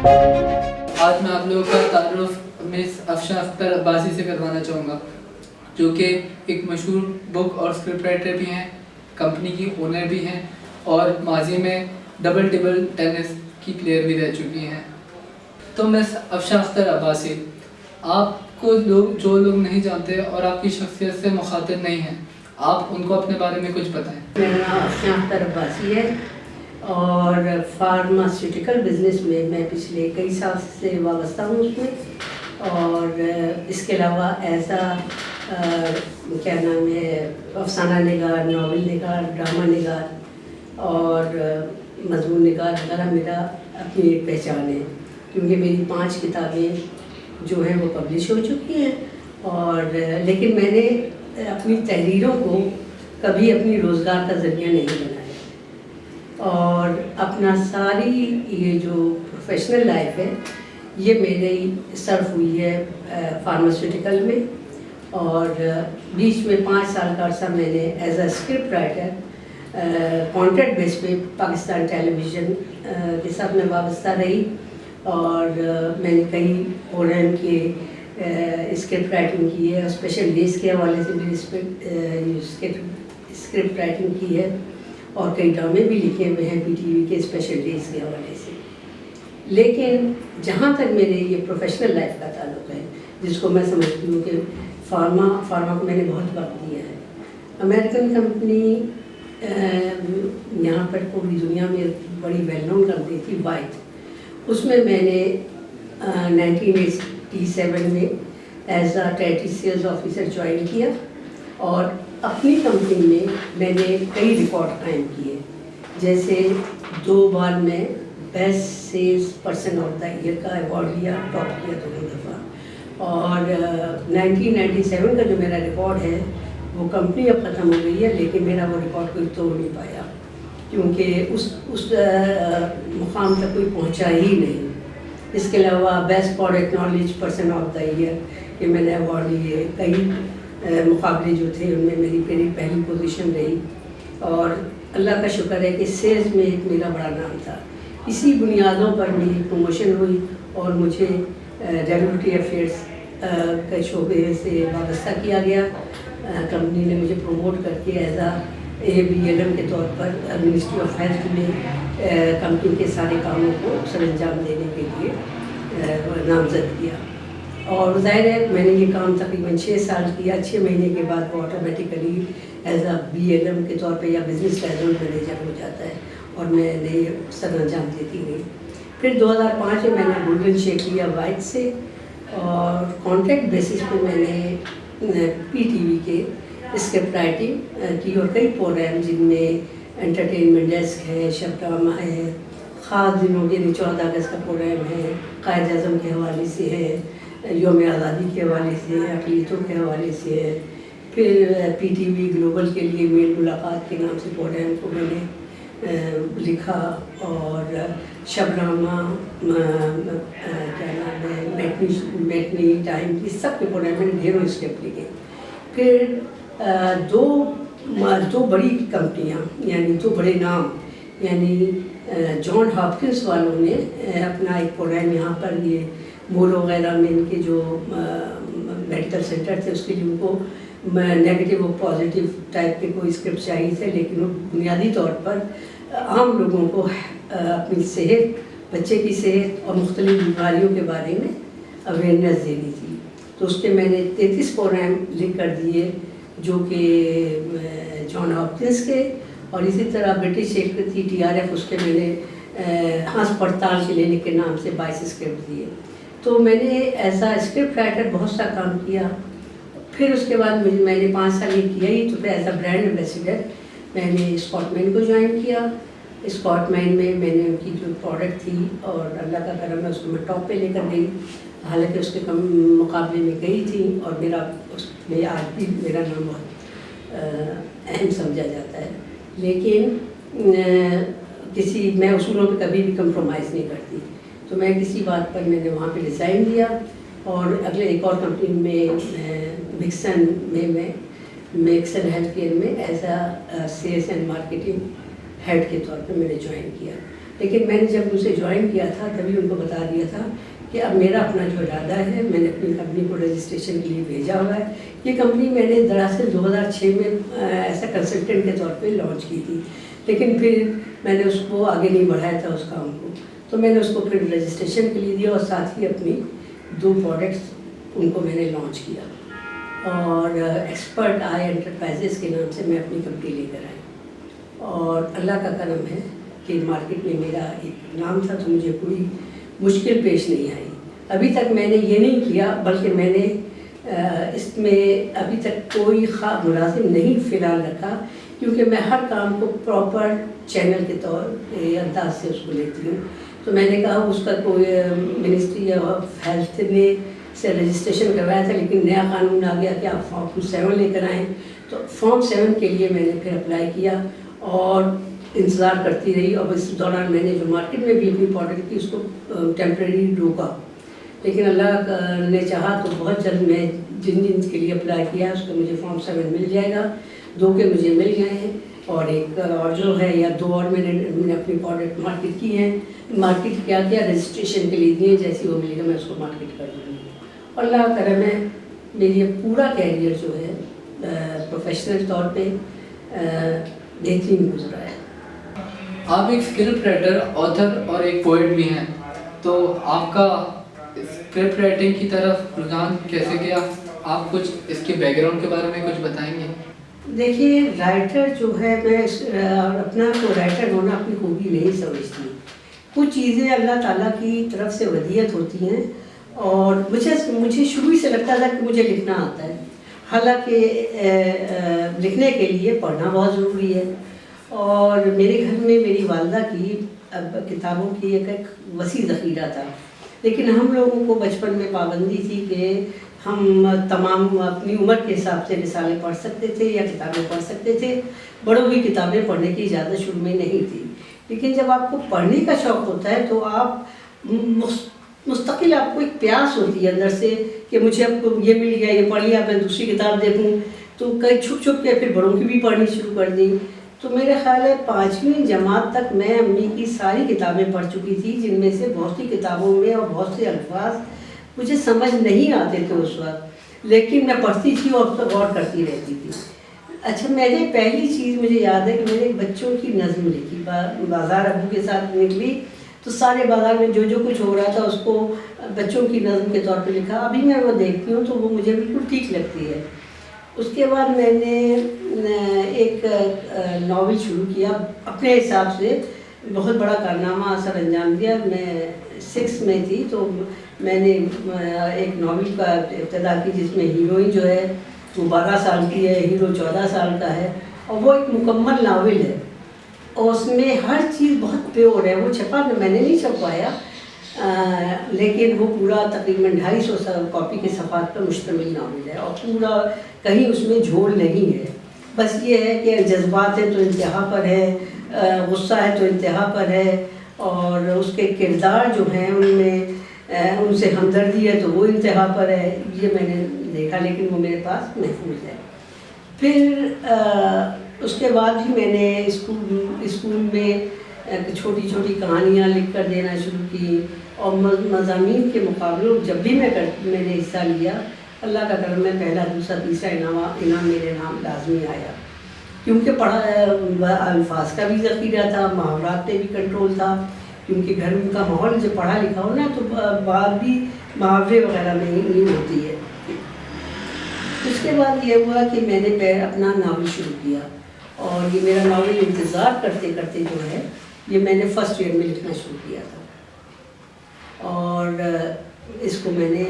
آج میں آپ لوگوں کا تعارف مس افشاں اختر عباسی سے کروانا چاہوں گا، جو کہ ایک مشہور بک اور اسکرپٹ رائٹر بھی ہیں، کمپنی کی اونر بھی ہیں اور ماضی میں ڈبل ٹیبل ٹینس کی پلیئر بھی رہ چکی ہیں۔ تو مس افشاں اختر عباسی، آپ کو جو لوگ نہیں جانتے اور آپ کی شخصیت سے مخاطب نہیں ہیں، آپ ان کو اپنے بارے میں کچھ بتائیں۔ میرا نام افشاں اختر عباسی ہے اور فارماسیوٹیکل بزنس میں پچھلے کئی سال سے وابستہ ہوں اس میں، اور اس کے علاوہ ایسا کیا نام ہے افسانہ نگار، ناول نگار، ڈرامہ نگار اور مضمون نگار وغیرہ میرا اپنی ایک پہچان ہے، کیونکہ میری 5 کتابیں جو ہیں وہ پبلش ہو چکی ہیں، اور لیکن میں نے اپنی تحریروں کو کبھی اپنی روزگار کا ذریعہ نہیں بنایا، اور اپنا ساری یہ جو پروفیشنل لائف ہے یہ میری صرف ہوئی ہے فارماسیوٹیکل میں، اور بیچ میں 5 سال کا عرصہ میں نے as a script writer contract base پہ پاکستان ٹیلی ویژن کے ساتھ میں وابستہ رہی، اور میں نے کئی پروگرام کے اسکرپٹ رائٹنگ کی ہے، اسپیشل ڈیز کے حوالے سے بھی اسکرپٹ رائٹنگ کی ہے، اور کئی ڈرامے بھی لکھے ہوئے ہیں پی ٹی وی کے اسپیشل ڈیز کے حوالے سے۔ لیکن جہاں تک میرے یہ پروفیشنل لائف کا تعلق ہے، جس کو میں سمجھتی ہوں کہ فارما کو میں نے بہت وقت دیا ہے۔ امریکن کمپنی یہاں پر پوری دنیا میں بڑی ویل نون کمپنی تھی، وائٹ، اس میں نے 1987 میں as a territory sales officer join کیا، اور اپنی کمپنی میں نے کئی ریکارڈ قائم کیے، جیسے 2 بار میں best sales person of the year کا ایوارڈ لیا، ٹاپ کیا 2 دفعہ، اور 1997 کا جو میرا ریکارڈ ہے وہ کمپنی اب ختم ہو گئی ہے، لیکن میرا وہ ریکارڈ کوئی توڑ نہیں پایا، کیونکہ اس مقام تک کوئی پہنچا ہی نہیں۔ اس کے علاوہ best product knowledge person of the year یہ میں نے ایوارڈ لیے، کئی مقابلے جو تھے ان میں میری پہلی پوزیشن رہی، اور اللہ کا شکر ہے کہ سیلز میں ایک میرا بڑا نام تھا۔ اسی بنیادوں پر میری پروموشن ہوئی اور مجھے ریگولیٹری افیئرس کے شعبے سے وابستہ کیا گیا۔ کمپنی نے مجھے پروموٹ کر کے ایز اے BLM کے طور پر منسٹری آف ہیلتھ میں کمپنی کے سارے کاموں کو سر انجام دینے کے لیے نامزد کیا، اور ظاہر ہے میں نے یہ کام تقریباً 6 سال کیا۔ 6 مہینے کے بعد وہ آٹومیٹیکلی ایز اے BLM کے طور پہ یا بزنس ڈیولپمنٹ مینیجر ہو جاتا ہے، اور میں نے سر انجام دیتی رہی۔ پھر 2005 میں نے گولڈن شیک لیا وائٹ سے، اور کانٹریکٹ بیسس پہ میں نے PTV کے اسکرپٹ رائٹنگ کی، اور کئی پروگرام جن میں انٹرٹینمنٹ ڈیسک ہے، شب ڈرامہ ہے، خاص دنوں کے 14 اگست کا پروگرام ہے، قائد اعظم کے حوالے سے ہے، یوم آزادی کے حوالے سے ہے، اقلیتوں کے حوالے سے ہے۔ پھر PTV گلوبل کے لیے میل ملاقات کے نام سے پروگرام کو میں نے لکھا، اور شب ڈرامہ کیا نام ہے میٹنی ٹائم، اس سب کے پروگرام میں نے ڈھیروں اسکرپٹ لکھے۔ پھر دو بڑی کمپنیاں یعنی 2 بڑے نام یعنی جان ہاپکنس والوں نے اپنا ایک پروگرام یہاں پر یہ مول وغیرہ میں ان کے جو میڈیکل سینٹر تھے اس کے لیے ان کو نیگیٹو اور پازیٹیو ٹائپ کے کوئی اسکرپٹ چاہیے تھے، لیکن وہ بنیادی طور پر عام لوگوں کو اپنی صحت، بچے کی صحت اور مختلف بیماریوں کے بارے میں اویئرنیس دینی تھی۔ تو اس کے میں نے 33 پروگرام لکھ کر دیے، جو کہ جان ہاپکنس کے، اور اسی طرح برٹش ایک تھی TRF، اس کے میں نے ہنس پڑتال کلینک کے نام سے 22 اسکرپٹ دیے۔ تو میں نے ایسا اسکرپٹ رائٹر بہت سا کام کیا۔ پھر اس کے بعد میں نے 5 سال یہ کیا ہی، تو پھر ایز اے برانڈ ایمبیسیڈر میں نے اسکاٹ مین کو جوائن کیا۔ اسکاٹ مین میں نے ان کی جو پروڈکٹ تھی، اور اللہ کا کرم ہے اس کو میں ٹاپ پہ لے کر گئی، حالانکہ اس کے کم مقابلے میں گئی تھی، اور میرا اس میں آج بھی میرا نام بہت اہم سمجھا جاتا ہے، لیکن میں اصولوں پہ کبھی بھی کمپرومائز نہیں کرتی۔ تو میں کسی بات پر میں نے وہاں پہ ریزائن دیا، اور اگلے ایک اور کمپنی میں مکسن میکسن ہیلتھ کیئر میں as a sales and marketing head کے طور پہ میں نے جوائن کیا۔ لیکن میں نے جب اسے جوائن کیا تھا تبھی ان کو بتا دیا تھا کہ اب میرا اپنا جو ارادہ ہے، میں نے اپنی کمپنی کو رجسٹریشن کے لیے بھیجا ہوا ہے. یہ کمپنی میں نے دراصل 2006 میں ایسا کنسلٹنٹ کے طور پہ لانچ کی تھی، لیکن پھر میں نے اس کو آگے نہیں بڑھایا تھا اس کام کو. تو میں نے اس کو پھر رجسٹریشن کے لیے دیا اور ساتھ ہی اپنی 2 پروڈکٹس ان کو میں نے لانچ کیا. اور ایکسپرٹ آئی انٹرپرائزز کے نام سے میں اپنی کمپنی لے کر آئی. اور اللہ کا کرم ہے کہ مارکیٹ میں میرا ایک نام تھا، تو مجھے کوئی مشکل پیش نہیں آئی. ابھی تک میں نے یہ نہیں کیا، بلکہ میں نے اس میں ابھی تک کوئی ملازم نہیں فی الحال رکھا، کیونکہ میں ہر کام کو پراپر چینل کے طور انداز سے اس کو لیتی ہوں. تو میں نے کہا اس کا کوئی منسٹری آف ہیلتھ نے سے رجسٹریشن کروایا تھا، لیکن نیا قانون آ گیا کہ آپ فارم 7 لے کر آئیں. تو فارم 7 کے لیے میں نے پھر اپلائی کیا اور انتظار کرتی رہی. اور اس دوران میں نے جو مارکیٹ میں بھی اپنی پروڈکٹ تھی اس کو ٹیمپریری روکا، لیکن اللہ نے چاہا تو بہت جلد میں جن کے لیے اپلائی کیا اس کو مجھے فارم 7 مل جائے گا. 2 کے مجھے مل گئے ہیں، اور ایک اور جو ہے یا 2 اور میں نے اپنی پروڈکٹ مارکیٹ کی ہیں. مارکیٹ کیا رجسٹریشن کے لیے دیے، جیسی وہ ملے گا میں اس کو مارکیٹ کر دوں گی. اور اللہ کرم ہے میری پورا کیریئر جو ہے پروفیشنل طور پہ بہترین گزرا ہے. آپ ایک اسکرپٹ رائٹر، آتھر اور ایک پوئٹ بھی ہیں، تو آپ کا اسکرپٹ رائٹنگ کی طرف رجحان کیسے گیا؟ آپ کچھ اس کے بیک گراؤنڈ کے بارے میں کچھ بتائیں گے؟ دیکھیے، رائٹر جو ہے، میں اپنا کو رائٹر ہونا اپنی خوبی نہیں سمجھتی. کچھ چیزیں اللہ تعالیٰ کی طرف سے ودیعت ہوتی ہیں، اور مجھے شروع سے لگتا تھا کہ مجھے لکھنا آتا ہے. حالانکہ لکھنے کے لیے پڑھنا بہت ضروری ہے. اور میرے گھر میں میری والدہ کی کتابوں کی ایک وسیع ذخیرہ تھا، لیکن ہم لوگوں کو بچپن میں پابندی تھی کہ ہم تمام اپنی عمر کے حساب سے رسالے پڑھ سکتے تھے یا کتابیں پڑھ سکتے تھے. بڑوں کی کتابیں پڑھنے کی اجازت شروع میں نہیں تھی. لیکن جب آپ کو پڑھنے کا شوق ہوتا ہے تو آپ مستقل، آپ کو ایک پیاس ہوتی ہے اندر سے کہ مجھے اب یہ مل گیا، یہ پڑھ لیا، میں دوسری کتاب دیکھوں. تو کئی چھپ چھپ کے پھر بڑوں کی بھی پڑھنی شروع کر دی. تو میرا خیال ہے 5ویں جماعت تک میں امی کی ساری کتابیں پڑھ چکی تھی، جن میں سے بہت سی کتابوں میں اور بہت سے الفاظ مجھے سمجھ نہیں آتے تھے اس وقت، لیکن میں پڑھتی تھی اور غور کرتی رہتی تھی. اچھا، میں نے پہلی چیز مجھے یاد ہے کہ میں نے بچوں کی نظم لکھی. بازار ابو کے ساتھ نکلی تو سارے بازار میں جو کچھ ہو رہا تھا اس کو بچوں کی نظم کے طور پہ لکھا. ابھی میں وہ دیکھتی ہوں تو وہ مجھے بالکل ٹھیک لگتی ہے. اس کے بعد میں نے ایک ناول شروع کیا اپنے حساب سے. بہت بڑا کارنامہ سر انجام دیا. میں 6 میں تھی تو میں نے ایک ناول کا ابتدا کی جس میں ہیروئن جو ہے وہ 12 سال کی ہے، ہیرو 14 سال کا ہے، اور وہ ایک مکمل ناول ہے. اور اس میں ہر چیز بہت پیور ہے. وہ چھپا میں نے نہیں چھپوایا، لیکن وہ پورا تقریباً 250 کاپی کے صفحات پر مشتمل ناول ہے، اور پورا کہیں اس میں جھول نہیں ہے. بس یہ ہے کہ جذبات ہیں تو انتہا پر ہے، غصہ ہے تو انتہا پر ہے، اور اس کے کردار جو ہیں ان میں ان سے ہمدردی ہے تو وہ انتہا پر ہے. یہ میں نے دیکھا، لیکن وہ میرے پاس محفوظ ہے. پھر اس کے بعد ہی میں نے اسکول میں چھوٹی چھوٹی کہانیاں لکھ کر دینا شروع کی، اور مضامین کے مقابلوں جب بھی میں نے حصہ لیا، اللہ کا کرم میں پہلا، دوسرا، تیسرا انعام میرے نام لازمی آیا. کیونکہ الفاظ کا بھی ذخیرہ تھا، محاورات پہ بھی کنٹرول تھا، کیونکہ گھر کا ماحول جو پڑھا لکھا ہو نا تو بات بھی محاورے وغیرہ میں نہیں ہوتی ہے. اس کے بعد یہ ہوا کہ میں نے اپنا ناول شروع کیا، اور یہ میرا ناول انتظار کرتے کرتے جو ہے یہ میں نے فرسٹ ایئر میں لکھنا شروع کیا تھا. اور اس کو میں نے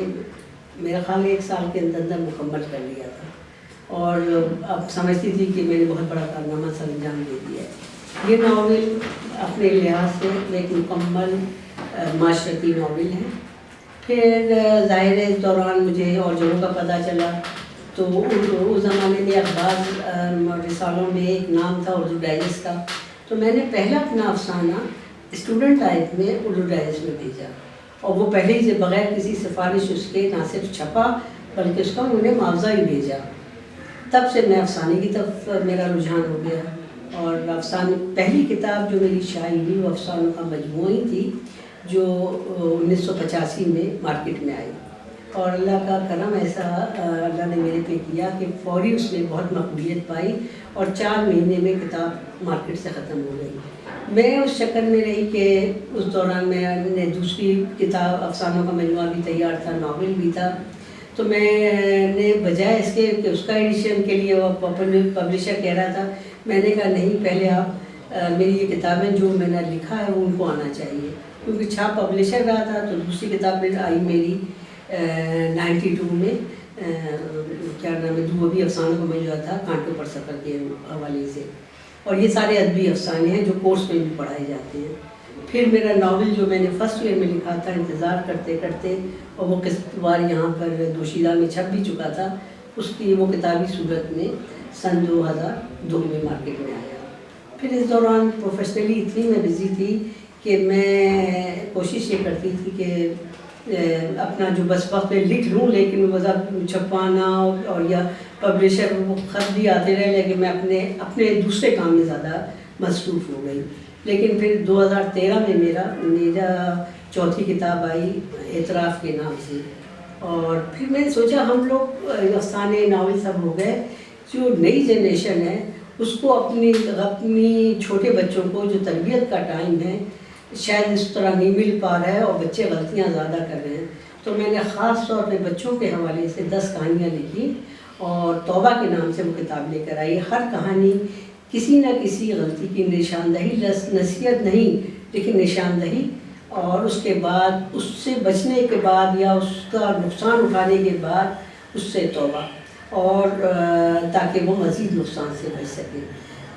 میرا خیال 1 سال کے اندر مکمل کر لیا تھا، اور اب سمجھتی تھی کہ میں نے بہت بڑا کارنامہ سر انجام دے دیا ہے. یہ ناول اپنے لحاظ سے ایک مکمل معاشرتی ناول ہے. پھر ظاہر ہے اس دوران مجھے اور جگہوں کا پتہ چلا، تو اس زمانے میں اخبار رسالوں میں ایک نام تھا اردو ڈائجسٹ کا. تو میں نے پہلا اپنا افسانہ اسٹوڈنٹ لائف میں اردو ڈائجسٹ میں بھیجا، اور وہ پہلے ہی سے بغیر کسی سفارش اس کے نہ صرف چھپا بلکہ اس کا انہوں نے معاوضہ ہی بھیجا. تب سے میں افسانے کی طرف میرا رجحان ہو گیا. اور افسانے پہلی کتاب جو میری شائع ہوئی وہ افسانوں کا مجموعہ ہی تھی جو 1985 میں مارکیٹ میں آئی، اور اللہ کا کرم ایسا اللہ نے میرے پہ کیا کہ فوری اس نے بہت مقبولیت پائی اور 4 مہینے میں کتاب مارکیٹ سے ختم ہو گئی۔ میں اس چکر میں رہی کہ اس دوران میں نے دوسری کتاب افسانوں کا مجموعہ بھی تیار تھا، ناول بھی تھا، تو میں نے بجائے اس کے کہ اس کا ایڈیشن کے لیے وہ پبلشر کہہ رہا تھا، میں نے کہا نہیں، پہلے آپ میری یہ کتابیں جو میں نے لکھا ہے وہ ان کو آنا چاہیے، کیونکہ چھاپ پبلشر رہا تھا۔ تو دوسری کتاب آئی میری 92 میں، کیا نام ہے، دھوبی افسانوں کا مجموعہ تھا، کانٹوں پر سفر کے حوالے سے، اور یہ سارے ادبی افسانے ہیں جو کورس میں بھی پڑھائے جاتے ہیں۔ پھر میرا ناول جو میں نے فرسٹ ایئر میں لکھا تھا انتظار کرتے کرتے، اور وہ قسط وار یہاں پر دوشیزہ میں چھپ بھی چکا تھا، اس کی وہ کتابی صورت میں سن 2002 میں مارکیٹ میں آیا۔ پھر اس دوران پروفیشنلی اتنی میں بزی تھی کہ میں کوشش یہ کرتی تھی کہ اپنا جو بس وقت میں لکھ لوں، لیکن وہ چھپوانا اور یا پبلشر وہ خط بھی آتے رہے، لیکن میں اپنے دوسرے کام میں زیادہ مصروف ہو گئی۔ لیکن پھر 2013 میں میرا چوتھی کتاب آئی اعتراف کے نام سے، اور پھر میں نے سوچا ہم لوگ افسانے ناول سب ہو گئے، جو نئی جنریشن ہے اس کو اپنی چھوٹے بچوں کو جو تربیت کا ٹائم ہے شاید اس طرح نہیں مل پا رہا ہے، اور بچے غلطیاں زیادہ کر رہے ہیں۔ تو میں نے خاص طور پہ بچوں کے حوالے سے 10 کہانیاں لکھی، اور توبہ کے نام سے وہ کتاب لے کر آئی۔ ہر کہانی کسی نہ کسی غلطی کی نشاندہی، نصیحت نہیں لیکن نشاندہی، اور اس کے بعد اس سے بچنے کے بعد یا اس کا نقصان اٹھانے کے بعد اس سے توبہ، اور تاکہ وہ مزید نقصان سے بچ سکے۔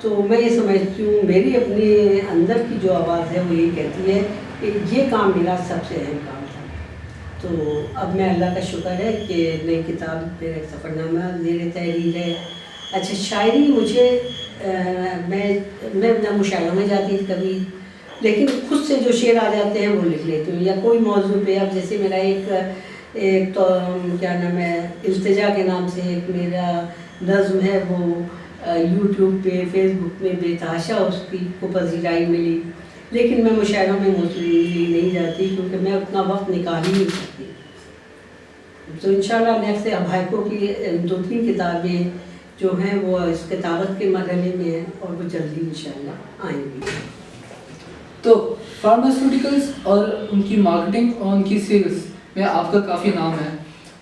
تو میں یہ سمجھتی ہوں میری اپنے اندر کی جو آواز ہے وہ یہ کہتی ہے کہ یہ کام میرا سب سے اہم کام تھا۔ تو اب میں اللہ کا شکر ہے کہ نئی کتاب میرا ایک سفر نامہ زیر تحریر ہے۔ اچھا، شاعری مجھے میں نہ مشاعروں میں جاتی تھی کبھی، لیکن خود سے جو شعر آ جاتے ہیں وہ لکھ لیتی ہوں، یا کوئی موضوع پہ۔ اب جیسے میرا ایک تو کیا نام ہے، التجا کے نام سے ایک میرا نظم ہے، وہ یوٹیوب پہ فیس بک میں بے تحاشا اس کی کو پذیرائی ملی، لیکن میں مشاعروں میں موصولی نہیں جاتی کیونکہ میں اتنا وقت نکال ہی نہیں سکتی۔ تو انشاءاللہ نیکسٹ ابھائکوں کی 2-3 کتابیں جو ہیں وہ اس کتابت کے مرحلے میں ہیں، اور وہ جلدی انشاءاللہ آئیں گی۔ تو فارماسیوٹیکلس اور ان کی مارکیٹنگ اور ان کی سیلز میں آپ کا کافی نام ہے،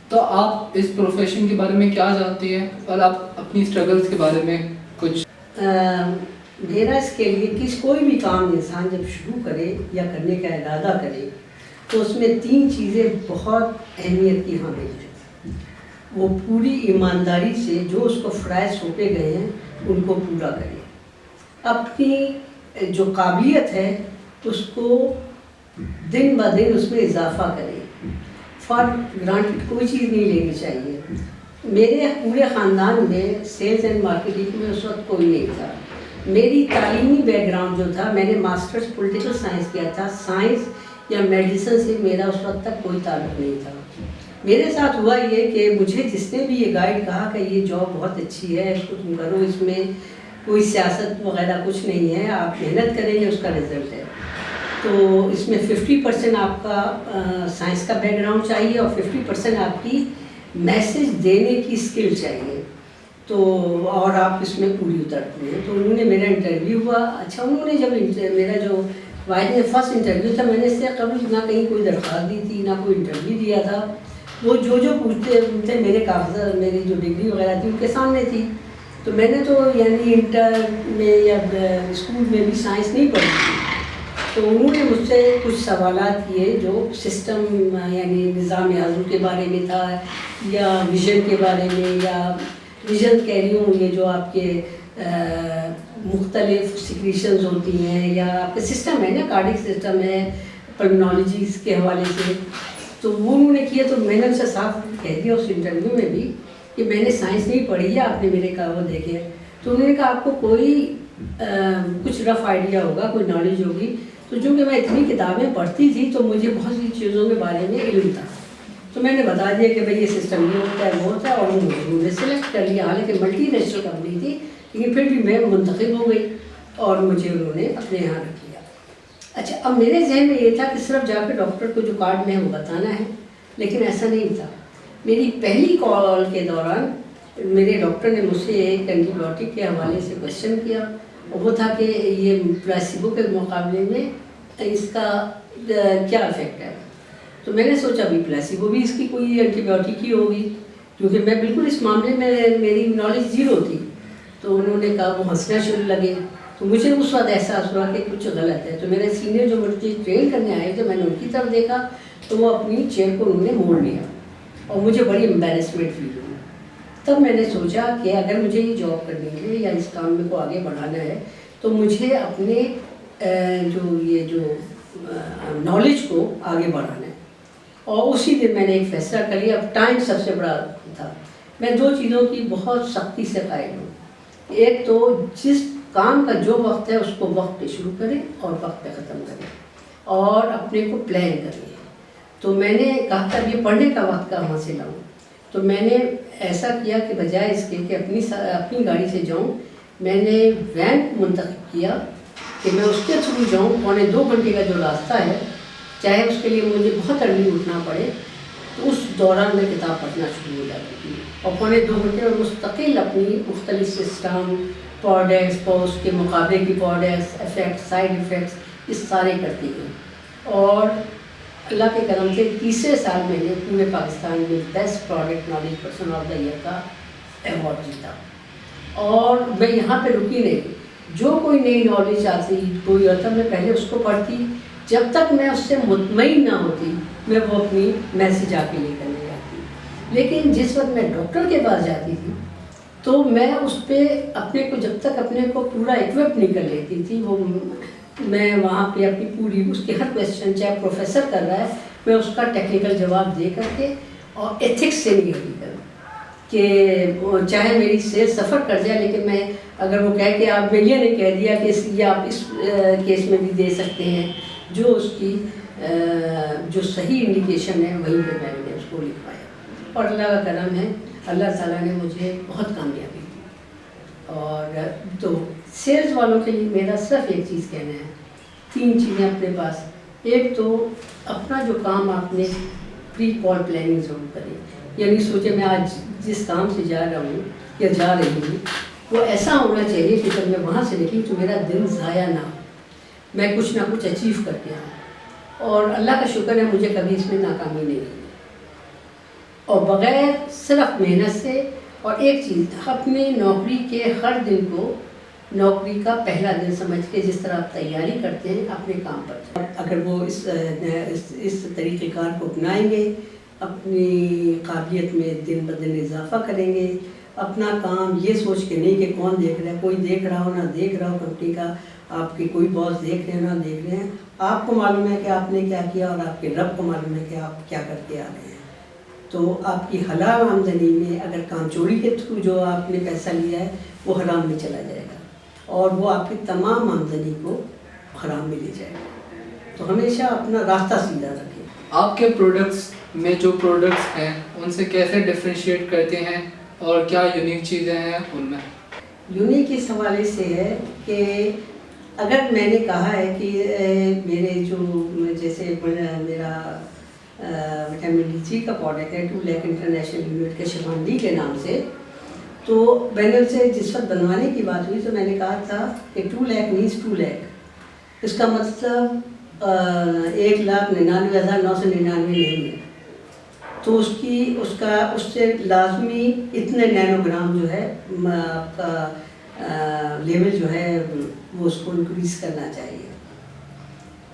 تو آپ اس پروفیشن کے بارے میں کیا جانتی ہیں، اور آپ اپنی اسٹرگلس کے بارے میں کچھ؟ میرا اس کے لیے کوئی بھی کام انسان جب شروع کرے یا کرنے کا ارادہ کرے تو اس میں 3 چیزیں بہت اہمیت کی حامل ہیں۔ وہ پوری ایمانداری سے جو اس کو فرائض سونپے گئے ہیں ان کو پورا کرے، اپنی جو قابلیت ہے اس کو دن بہ دن اس میں اضافہ کرے، فار گرانٹڈ کوئی چیز نہیں لینی چاہیے۔ میرے پورے خاندان میں سیلز اینڈ مارکیٹنگ میں اس وقت کوئی نہیں تھا۔ میری تعلیمی بیک گراؤنڈ جو تھا، میں نے ماسٹرز پولیٹیکل سائنس کیا تھا، سائنس یا میڈیسن سے میرا اس وقت تک کوئی تعلق نہیں تھا۔ میرے ساتھ ہوا یہ کہ مجھے جس نے بھی یہ گائیڈ کہا کہ یہ جاب بہت اچھی ہے، اس کو تم کرو، اس میں کوئی سیاست وغیرہ کچھ نہیں ہے، آپ محنت کریں گے اس کا رزلٹ ہے۔ تو اس میں 50% آپ کا سائنس کا بیک گراؤنڈ چاہیے اور 50% آپ کی میسج دینے کی اسکل چاہیے، تو اور آپ اس میں پوری اترتی ہیں۔ تو انہوں نے میرا انٹرویو ہوا۔ اچھا، انہوں نے جب میرا جو واحد میں فرسٹ انٹرویو تھا، میں نے اس سے قبل نہ کہیں کوئی درخواست دی تھی، نہ کوئی انٹرویو دیا تھا۔ وہ جو پوچھتے تھے میرے کاغذات، میری جو ڈگری وغیرہ تھی ان کے سامنے تھی، تو میں نے تو یعنی انٹر میں یا اسکول میں بھی سائنس نہیں پڑھی تھی۔ تو انہوں نے مجھ سے کچھ سوالات کیے جو سسٹم یعنی نظام حضور کے بارے میں تھا، یا ویژن کے بارے میں، یا ویژن کہہ رہی ہوں یہ جو آپ کے مختلف سیکریشنز ہوتی ہیں، یا آپ کا سسٹم ہے نا، کارڈک سسٹم ہے، پلمنالوجیز کے حوالے سے، تو وہ انہوں نے کیا۔ تو میں نے ان سے صاف کہہ دیا اس انٹرویو میں بھی کہ میں نے سائنس نہیں پڑھی ہے، آپ نے میرے وہ دیکھے۔ تو انہوں نے کہا آپ کو کوئی کچھ رف آئیڈیا ہوگا، کوئی نالج ہوگی۔ تو چونکہ میں اتنی کتابیں پڑھتی تھی تو مجھے بہت سی چیزوں کے بارے میں علم تھا، تو میں نے بتا دیا کہ بھائی یہ سسٹم یہ ہوتا ہے وہ ہوتا ہے، اور انہوں نے سلیکٹ کر لیا۔ حالانکہ ملٹی نیشنل کمپنی تھی، لیکن پھر بھی میں منتخب ہو گئی اور مجھے انہوں نے اپنے یہاں رکھ لیا۔ اچھا، اب میرے ذہن میں یہ تھا کہ صرف جا کے ڈاکٹر کو جو کارڈ میں وہ بتانا ہے، لیکن ایسا نہیں تھا۔ میری پہلی کال کے دوران میرے ڈاکٹر نے مجھ سے ایک اینٹی بایوٹک کے حوالے سے کوشچن کیا، اور وہ تھا کہ یہ پلاسیبو کے مقابلے میں اس کا کیا افیکٹ ہے۔ تو میں نے سوچا بھی پلاسیبو بھی اس کی کوئی اینٹی بایوٹک ہی ہوگی، کیونکہ میں بالکل اس معاملے میں میری نالج زیرو تھی۔ تو انہوں نے کہا، وہ ہنسنا شروع لگے، تو مجھے اس وقت احساس ہوا کہ کچھ غلط ہے۔ تو میرے سینئر جو مجھے ٹرین کرنے آئے تھے، میں نے ان کی طرف دیکھا تو وہ اپنی چیئر کو انہوں نے موڑ لیا اور مجھے بڑی امبیرسمنٹ فیل ہوئی۔ تب میں نے سوچا کہ اگر مجھے یہ جاب کرنی ہے یا اس کام میں کو آگے بڑھانا ہے تو مجھے اپنے جو نالج کو آگے بڑھانا ہے۔ اور اسی دن میں نے ایک فیصلہ کر لیا۔ اب ٹائم سب سے بڑا تھا۔ میں دو چیزوں کی بہت سختی سے قائل ہوں۔ ایک تو جس کام کا جو وقت ہے اس کو وقت پہ شروع کریں اور وقت پہ ختم کریں اور اپنے کو پلان کریں۔ تو میں نے کہا تھا یہ پڑھنے کا وقت کہاں سے لاؤں، تو میں نے ایسا کیا کہ بجائے اس کے کہ اپنی گاڑی سے جاؤں، میں نے وین منتخب کیا کہ میں اس کے تھرو جاؤں۔ 2.25 گھنٹے کا جو راستہ ہے، چاہے اس کے لیے مجھے بہت ارلی اٹھنا پڑے، تو اس دوران میں کتاب پڑھنا شروع ہو جاتی تھی اور 2.25 گھنٹے میں مستقل اپنی مختلف سسٹم، پروڈکٹس، پوسٹ کے مقابلے کی پروڈکٹس، افیکٹس، سائڈ افیکٹس، اس سارے کرتی ہیں۔ اور اللہ کے کرم سے تیسرے سال میں نے پورے پاکستان میں best product knowledge person of the year کا ایوارڈ جیتا۔ اور میں یہاں پہ رکی نہیں، جو کوئی نئی نالج آتی کوئی ہوتا میں پہلے اس کو پڑھتی، جب تک میں اس سے مطمئن نہ ہوتی میں وہ اپنی میسیج آ کے لے کر نہیں آتی۔ لیکن جس وقت میں ڈاکٹر کے پاس جاتی تھی تو میں اس پہ اپنے کو جب تک اپنے کو پورا ایکوپ نہیں کر لیتی تھی، وہ میں وہاں پہ اپنی پوری اس کے ہر کویسچن چاہے پروفیسر کر رہا ہے میں اس کا ٹیکنیکل جواب دے کر کے اور ایتھکس سے نہیں ہوتی کروں کہ چاہے میری سیل سفر کر جائے، لیکن میں اگر وہ کہہ کہ آپ نے یہ نہیں کہہ دیا کہ یہ آپ اس کیس میں بھی دے سکتے ہیں، جو اس کی جو صحیح انڈیکیشن ہے وہیں پہ میں نے اس کو لکھوایا۔ اور اللہ کا کرم ہے، اللہ تعالیٰ نے مجھے بہت کامیابی دی۔ اور تو سیلز والوں کے لیے میرا صرف ایک چیز کہنا ہے، 3 چیزیں اپنے پاس۔ ایک تو اپنا جو کام آپ نے پری کال پلاننگ ضرور کریں، یعنی سوچے میں آج جس کام سے جا رہا ہوں یا جا رہی ہوں وہ ایسا ہونا چاہیے کہ جب میں وہاں سے نکلوں تو میرا دن ضائع نہ ہو، میں کچھ نہ کچھ اچیو کر کے آؤں۔ اور اللہ کا شکر ہے مجھے کبھی اس میں ناکامی نہیں ہوئی۔ اور بغیر صرف محنت سے، اور ایک چیز اپنی نوکری کے ہر دن کو نوکری کا پہلا دن سمجھ کے جس طرح آپ تیاری کرتے ہیں اپنے کام پر، اگر وہ اس طریقہ کار کو اپنائیں گے، اپنی قابلیت میں دن بدن اضافہ کریں گے، اپنا کام یہ سوچ کے نہیں کہ کون دیکھ رہا ہے، کوئی دیکھ رہا ہو نہ دیکھ رہا ہو کمپنی کا، آپ کے کوئی باس دیکھ رہے ہیں نہ دیکھ رہے ہیں، آپ کو معلوم ہے کہ آپ نے کیا کیا اور آپ کے رب کو معلوم ہے کہ آپ کیا کر کے آ رہے ہیں۔ تو آپ کی حلال آمدنی میں اگر کام چوری کے تھرو جو آپ نے پیسہ لیا ہے وہ حرام میں چلا جائے گا اور وہ آپ کی تمام آمدنی کو حرام میں لے جائے گا۔ تو ہمیشہ اپنا راستہ سیدھا رکھیں۔ آپ کے پروڈکٹس میں جو پروڈکٹس ہیں ان سے کیسے ڈفرینشیٹ کرتے ہیں اور کیا یونیک چیزیں ہیں ان میں؟ یونیک اس حوالے سے ہے کہ اگر میں نے کہا ہے کہ میرے جو جیسے میرا وٹامن ڈی جی کا پروڈکٹ ہے 2 لاکھ انٹرنیشنل یونٹ کے شفانڈی کے نام سے، تو میں نے اسے جس وقت بنوانے کی بات ہوئی تو میں نے کہا تھا کہ 2 لاکھ مینس 2 لاکھ، اس کا مطلب 1,99,999 نہیں ہے۔ تو اس سے لازمی اتنے نینو گرام جو ہے آپ کا لیول جو ہے وہ اس کو انکریز کرنا چاہیے۔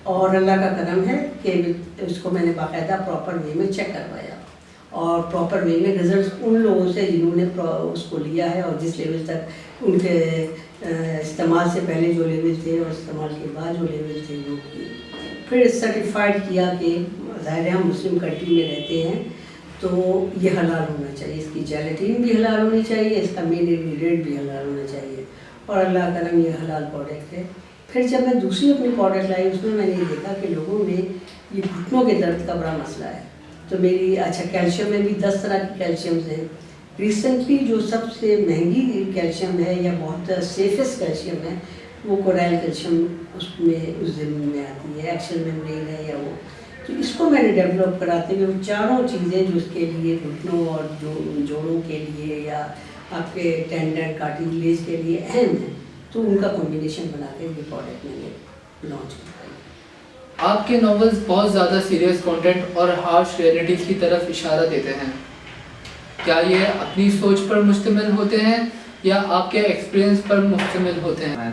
اور اللہ کا کرم ہے کہ اس کو میں نے باقاعدہ پراپر وے میں چیک کروایا اور پراپر وے میں رزلٹس ان لوگوں سے جنہوں نے اس کو لیا ہے اور جس لیول تک ان کے استعمال سے پہلے جو لیول تھے اور استعمال کے بعد جو لیول تھے وہ کیے، پھر سرٹیفائڈ کیا کہ ظاہر ہم مسلم کنٹری میں رہتے ہیں تو یہ حلال ہونا چاہیے، اس کی جیلیٹین بھی حلال ہونی چاہیے، اس کا مین انگریڈینٹ بھی حلال ہونا چاہیے، اور اللہ کرم یہ حلال پروڈکٹ ہے۔ پھر جب میں دوسری اپنی پروڈکٹ لائی اس میں نے یہ دیکھا کہ لوگوں میں یہ گھٹنوں کے درد کا بڑا مسئلہ ہے، تو میری کیلشیم میں بھی 10 طرح کی کیلشیمز ہیں، ریسنٹلی جو سب سے مہنگی کیلشیم ہے یا بہت سیفسٹ کیلشیم ہے وہ کورائل کیلشیم اس میں اس ضمن میں آتی ہے، ایکشن میمبرین ہے یا وہ، تو اس کو میں نے ڈیولپ کراتے ہوئے وہ چاروں چیزیں جو اس کے لیے گھٹنوں اور جوڑوں کے لیے یا آپ کے ٹینڈن کارٹیلیج کے لیے اہم ہیں، تو ان کا کمبینیشن بنا کے یہ پروڈکٹ میں نے لانچ کیا۔ آپ کے ناولز بہت زیادہ سیریس کنٹینٹ اور ہارش ریئلٹیز کی طرف اشارہ دیتے ہیں، کیا یہ اپنی سوچ پر مشتمل ہوتے ہیں یا آپ کے ایکسپیرینس پر مشتمل ہوتے ہیں؟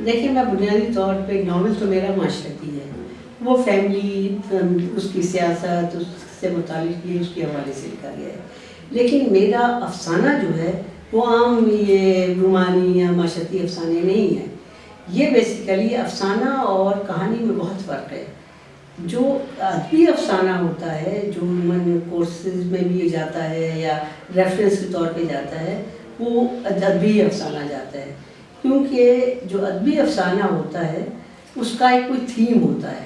دیکھیں میں بنیادی طور پہ ناول تو میرا معاشرتی ہے، وہ فیملی، اس کی سیاست، اس سے متعلق یہ اس کے حوالے سے لکھا گیا ہے، لیکن میرا افسانہ جو ہے وہ عام یہ رومانی یا معاشرتی افسانے نہیں ہیں، یہ بیسیکلی افسانہ اور کہانی میں بہت فرق ہے۔ جو ادبی افسانہ ہوتا ہے جو عموماً کورسز میں بھی جاتا ہے یا ریفرنس کے طور پہ جاتا ہے، وہ ادبی افسانہ جاتا ہے، کیونکہ جو ادبی افسانہ ہوتا ہے اس کا ایک کوئی تھیم ہوتا ہے،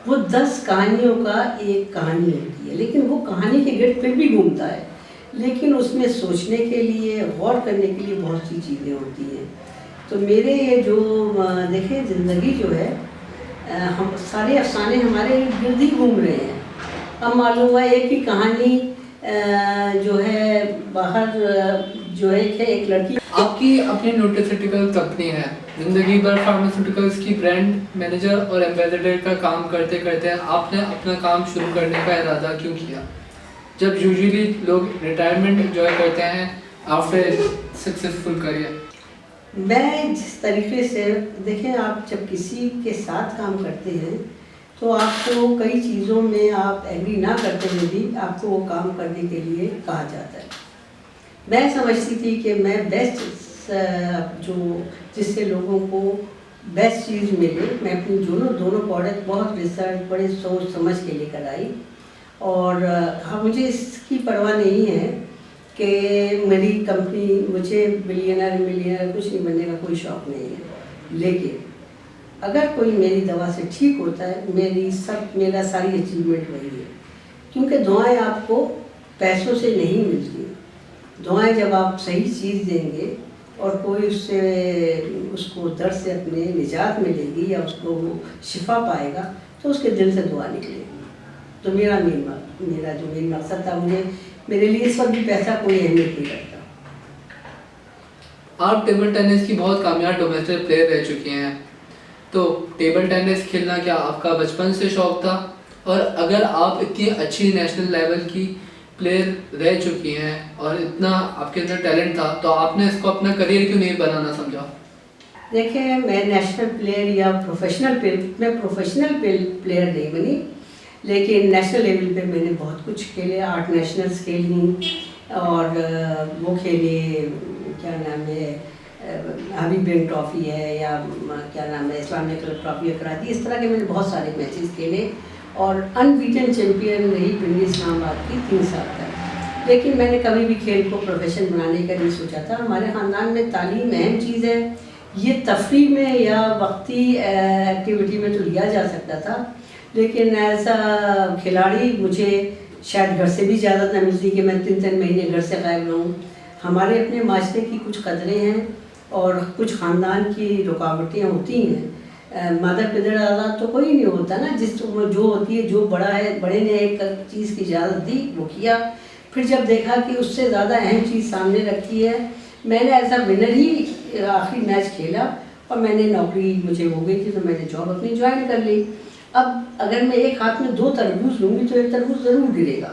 وہ 10 کہانیوں کا ایک کہانی ہوتی ہے، لیکن وہ کہانی کے گرد پھر بھی گھومتا ہے، لیکن اس میں سوچنے کے لیے، غور کرنے کے لیے بہت سی چیزیں ہوتی ہیں۔ تو میرے یہ جو دیکھیں زندگی جو ہے، ہم سارے افسانے ہمارے گرد ہی گھوم رہے ہیں، اب معلوم ہوا ایک ہی کہانی جو ہے باہر جو ہے کہ ایک لڑکی، آپ کی اپنی نیوٹراسیوٹیکل کمپنی ہے، زندگی بھر فارماسیوٹیکلز کی برانڈ مینیجر اور ایمبیسڈر کا کام کرتے کرتے آپ نے اپنا کام شروع کرنے کا ارادہ کیوں کیا، جب یوزلی لوگ ریٹائرمنٹ انجوائے کرتے ہیں آفٹر سکسیزفل کریئر؟ میں جس طریقے سے دیکھیں، آپ جب کسی کے ساتھ کام کرتے ہیں تو آپ کو کئی چیزوں میں آپ ایگری نہ کرتے ہوئے بھی آپ کو وہ کام کرنے کے لیے کہا جاتا ہے۔ میں سمجھتی تھی کہ میں بیسٹ جو جس سے لوگوں کو بیسٹ چیز ملے، میں اپنی دونوں پروڈکٹ بہت ریسرچ بڑے سوچ سمجھ کے لے کر آئی، اور ہاں مجھے اس کی پرواہ نہیں ہے کہ میری کمپنی، مجھے ملینئر کچھ نہیں بننے کا کوئی شوق نہیں ہے، لیکن اگر کوئی میری دوا سے ٹھیک ہوتا ہے، میرا ساری اچیومنٹ وہی ہے، کیونکہ دعائیں آپ کو پیسوں سے نہیں ملتی، دعائیں جب آپ صحیح چیز دیں گے اور کوئی اس کو درد سے اپنے نجات ملے گی یا اس کو شفا پائے گا تو اس کے دل سے دعا نکلے گی۔ تو میرا جو مین مقصد تھا، میرے لیے اس وقت بھی پیسہ کوئی اہمیت نہیں رکھتا۔ آپ ٹیبل ٹینس کی بہت کامیاب ڈومیسٹک پلیئر رہ چکی ہیں، تو ٹیبل ٹینس کھیلنا کیا آپ کا بچپن سے شوق تھا؟ اور اگر آپ اتنی اچھی نیشنل لیول کی پلیئر رہ چکی ہیں اور اتنا آپ کے اندر ٹیلنٹ تھا، تو آپ نے اس کو اپنا کریئر کیوں نہیں بنانا سمجھا؟ دیکھیں میں نیشنل پلیئر یا پروفیشنل پلیئر نہیں بنی، لیکن نیشنل لیول پہ میں نے بہت کچھ کھیلے، 8 نیشنلز کھیلی، اور وہ کھیلے کیا نام ہے، حبیب بینک ٹرافی ہے یا کیا نام ہے اسلامیہ کلب ٹرافی کراتی، اس طرح کے میں نے بہت سارے میچز کھیلے، اور انبیٹن چیمپئن رہی پنڈی اسلام آباد کی 3 سال تک، لیکن میں نے کبھی بھی کھیل کو پروفیشن بنانے کا نہیں سوچا تھا۔ ہمارے خاندان میں تعلیم اہم چیز ہے، یہ تفریح میں یا وقتی ایکٹیویٹی میں تو لیا جا سکتا تھا، لیکن ایز اے کھلاڑی مجھے شاید گھر سے بھی اجازت نہ ملتی کہ میں 3 مہینے گھر سے غائب رہوں۔ ہمارے اپنے معاشرے کی کچھ قدریں ہیں اور کچھ خاندان کی رکاوٹیں ہوتی ہیں، مادر پدر اولاد تو کوئی نہیں ہوتا نا، جو ہوتی ہے، جو بڑا ہے، بڑے نے ایک چیز کی اجازت دی وہ کیا، پھر جب دیکھا کہ اس سے زیادہ اہم چیز سامنے رکھی ہے، میں نے ایز اے ونر ہی آخری میچ کھیلا اور میں نے نوکری مجھے ہو گئی تھی تو میں نے جاب اپنی جوائن کر لی۔ اب اگر میں ایک ہاتھ میں 2 تربوز لوں گی تو ایک تربوز ضرور گرے گا،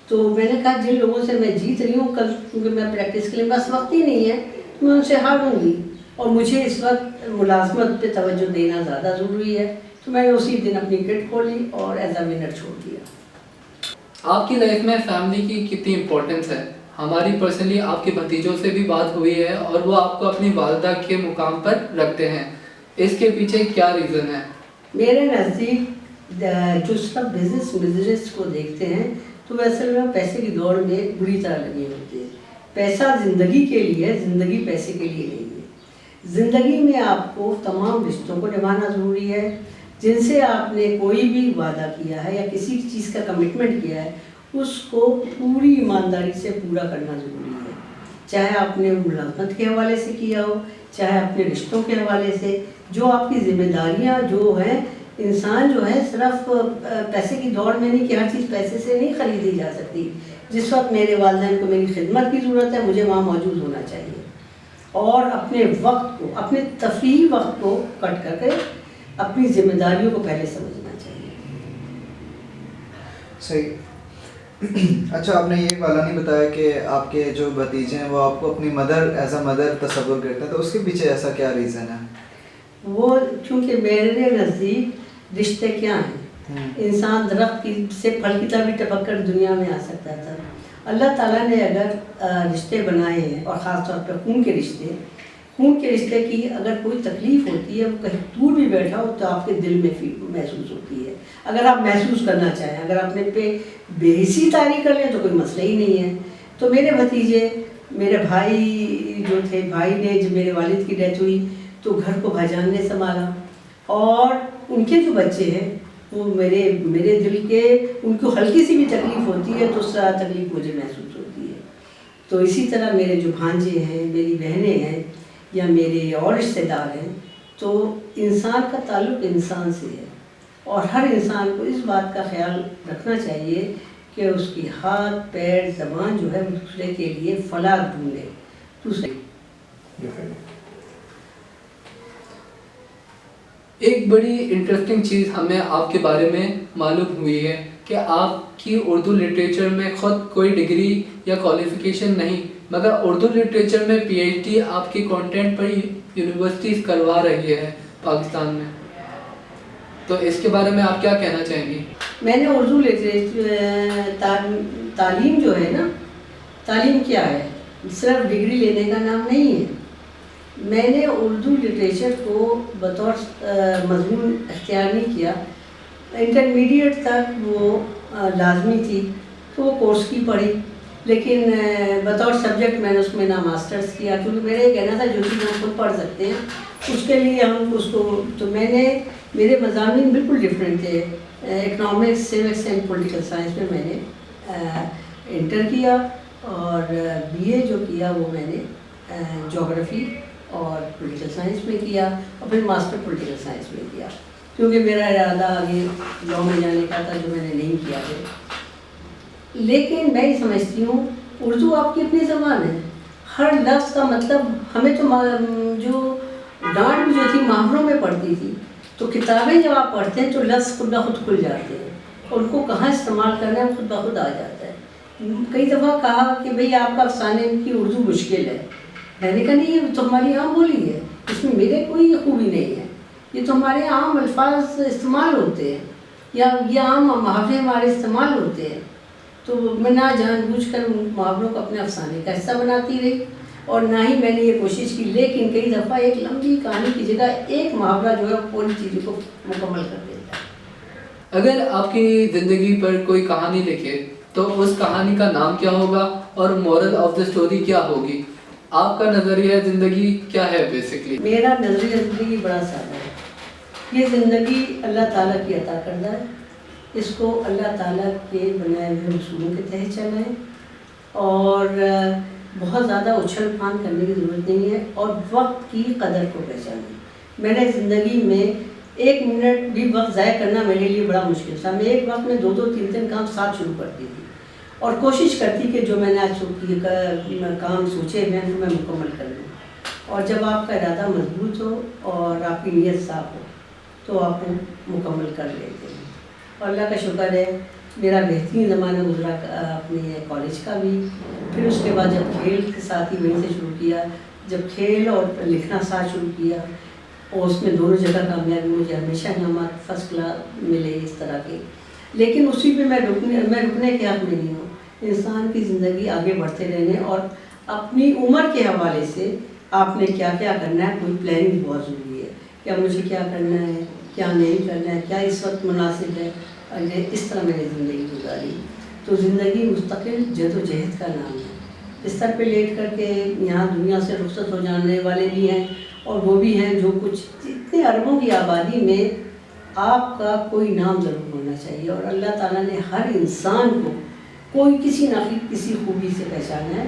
تو میں نے کہا جن لوگوں سے میں جیت رہی ہوں کل، کیونکہ میں پریکٹس کے لیے بس وقت ہی نہیں ہے، میں ان سے ہاروں گی، اور مجھے اس وقت ملازمت پہ توجہ دینا زیادہ ضروری ہے، تو میں نے اسی دن اپنی کٹ کھولی اور ایز اے ونر چھوڑ دیا۔ آپ کی لائف میں فیملی کی کتنی امپورٹنس ہے؟ ہماری پرسنلی آپ کے بھتیجوں سے بھی بات ہوئی ہے اور وہ آپ کو اپنی والدہ کے مقام پر رکھتے ہیں، اس کے پیچھے کیا ریزن ہے؟ میرے نزدیک جو سب بزنس کو دیکھتے ہیں تو وہ اصل میں پیسے کی دوڑ میں بری طرح لگے ہوتے ہیں۔ پیسہ زندگی کے لیے، زندگی پیسے کے لیے نہیں ہے۔ زندگی میں آپ کو تمام رشتوں کو نبھانا ضروری ہے، جن سے آپ نے کوئی بھی وعدہ کیا ہے یا کسی چیز کا کمٹمنٹ کیا ہے، اس کو پوری ایمانداری سے پورا کرنا ضروری ہے۔ چاہے آپ نے ملازمت کے حوالے سے کیا ہو، چاہے اپنے رشتوں کے حوالے سے، جو آپ کی ذمہ داریاں جو ہیں، انسان جو ہے صرف پیسے کی دوڑ میں نہیں کہ ہر چیز پیسے سے نہیں خریدی جا سکتی. جس وقت میرے والدین کو میری خدمت کی ضرورت ہے مجھے وہاں موجود ہونا چاہیے، اور اپنے وقت کو، اپنے تفریحی وقت کو کٹ کر کے اپنی ذمہ داریوں کو پہلے سمجھنا چاہیے. صحیح. اچھا، آپ نے یہ والا نہیں بتایا کہ آپ کے جو بھتیجے ہیں وہ آپ کو اپنی مدر ایز اے مدر تصور کرتے ہیں، تو اس کے پیچھے ایسا کیا ریزن ہے؟ وہ چونکہ میرے نزدیک رشتے کیا ہیں، انسان درخت کی سے پھل کی طرح بھی ٹپک کر دنیا میں آ سکتا تھا. اللہ تعالیٰ نے اگر رشتے بنائے ہیں، اور خاص طور پہ خون کے رشتے کی اگر کوئی تکلیف ہوتی ہے، وہ کہیں دور بھی بیٹھا ہو تو آپ کے دل میں محسوس ہوتی ہے. اگر آپ محسوس کرنا چاہیں، اگر اپنے پہ بے حسی طاری کر لیں تو کوئی مسئلہ ہی نہیں ہے. تو میرے بھتیجے، میرے بھائی جو تھے، بھائی نے جب میرے والد کی ڈیتھ ہوئی تو گھر کو بھائی جان نے سنبھالا، اور ان کے جو بچے ہیں وہ میرے دل کے، ان کو ہلکی سی بھی تکلیف ہوتی ہے تو اس طرح تکلیف مجھے محسوس ہوتی ہے. تو اسی طرح میرے جو بھانجے ہیں، میری بہنیں ہیں، یا میرے اور رشتہ دار ہیں، تو انسان کا تعلق انسان سے ہے، اور ہر انسان کو اس بات کا خیال رکھنا چاہیے کہ اس کی ہاتھ، پیر، زبان جو ہے دوسرے کے لیے فلاح ڈھونڈے. ایک بڑی انٹرسٹنگ چیز ہمیں آپ کے بارے میں معلوم ہوئی ہے کہ آپ کی اردو لٹریچر میں خود کوئی ڈگری یا کوالیفیکیشن نہیں، مگر اردو لٹریچر میں پی ایچ ڈی آپ کی کانٹینٹ پر یونیورسٹیز کروا رہی ہے پاکستان میں. تو اس کے بارے میں آپ کیا کہنا چاہیں گی؟ میں نے اردو لٹریچر تعلیم جو ہے نا، تعلیم کیا ہے؟ صرف ڈگری لینے کا نام نہیں ہے. میں نے اردو لٹریچر کو بطور مضمون اختیار نہیں کیا. انٹرمیڈیٹ تک وہ لازمی تھی تو وہ کورس کی پڑھی، لیکن بطور سبجیکٹ میں نے اس میں نہ ماسٹرز کیا، کیونکہ میرا یہ کہنا تھا جو چیز ہم خود پڑھ سکتے ہیں اس کے لیے ہم اس کو، تو میں نے، میرے مضامین بالکل ڈفرینٹ تھے. اکنامکس، سیوکس اینڈ پولیٹیکل سائنس میں میں نے انٹر کیا، اور بی اے جو کیا وہ میں نے جغرافی اور پولیٹیکل سائنس میں کیا، اور پھر ماسٹر پولیٹیکل سائنس میں کیا، کیونکہ میرا ارادہ آگے لاء میں جانے کا تھا جو میں نے نہیں کیا ہے. لیکن میں یہ سمجھتی ہوں اردو آپ کی اپنی زبان ہے، ہر لفظ کا مطلب، ہمیں تو جو ڈانٹ بھی جو تھی محاوروں میں پڑھتی تھی، تو کتابیں جب آپ پڑھتے ہیں تو لفظ خود بخود کھل جاتے ہیں، اور ان کو کہاں استعمال کرنا ہے وہ خود بخود آ جاتا ہے. کئی دفعہ کہا کہ بھئی آپ کا افسانے کی اردو مشکل ہے. میں نے کہا نہیں، یہ تو ہماری عام بولی ہے، اس میں میرے کوئی خوبی نہیں ہے، یہ تو ہمارے عام الفاظ استعمال ہوتے ہیں، یا یہ عام محاورے ہمارے استعمال ہوتے ہیں. تو میں نہ جان بوجھ کر ان محاوروں کو اپنے افسانے کا حصہ بناتی رہی، اور نہ ہی میں نے یہ کوشش کی. لیکن کئی دفعہ ایک لمبی کہانی کی جگہ ایک محاورہ جو ہے پوری چیزوں کو مکمل کر دیتا ہے. اگر آپ کی زندگی پر کوئی کہانی لکھے تو اس کہانی کا نام کیا ہوگا اور مورل آف دا اسٹوری کیا ہوگی؟ آپ کا نظریہ زندگی کیا ہے بیسکلی؟ میرا نظریہ زندگی بڑا سادہ ہے. یہ زندگی اللہ تعالیٰ کی عطا کردہ ہے، اس کو اللہ تعالیٰ کے بنائے ہوئے اصولوں کے تحت چلائیں، اور بہت زیادہ اچھل پھان کرنے کی ضرورت نہیں ہے، اور وقت کی قدر کو پہچانیں. میں نے زندگی میں ایک منٹ بھی وقت ضائع کرنا میرے لیے بڑا مشکل تھا. میں ایک وقت میں 2-2 3-3 کام ساتھ شروع کرتی تھی، اور کوشش کرتی کہ جو میں نے آج کام سوچے میں مکمل کر لوں. اور جب آپ کا ارادہ مضبوط ہو اور آپ کی نیت صاف ہو تو آپ کو مکمل کر لیتے ہیں. اور اللہ کا شکر ہے میرا بہترین زمانہ گزرا اپنے کالج کا بھی. پھر اس کے بعد جب کھیل کے ساتھ ہی وہیں سے شروع کیا، جب کھیل اور لکھنا ساتھ شروع کیا، اور اس میں دونوں جگہ کامیابی مجھے ہمیشہ انعامات فرسٹ کلاس ملے اس طرح کے. لیکن اسی پہ میں رکنے کے حق میں نہیں ہوں. انسان کی زندگی آگے بڑھتے رہنے، اور اپنی عمر کے حوالے سے آپ نے کیا کیا کرنا ہے، کوئی پلاننگ بہت ضروری ہے. کیا مجھے کیا کرنا ہے، کیا نہیں کرنا ہے، کیا اس وقت مناسب ہے. اس طرح میں نے زندگی گزاری. تو زندگی مستقل جد و جہد کا نام ہے. بستر پہ لیٹ کر کے یہاں دنیا سے رخصت ہو جانے والے بھی ہیں، اور وہ بھی ہیں جو کچھ اتنے اربوں کی آبادی میں آپ کا کوئی نام ضرور ہونا چاہیے. اور اللہ تعالیٰ نے ہر انسان کو کوئی کسی نہ کسی خوبی سے پہچانا ہے.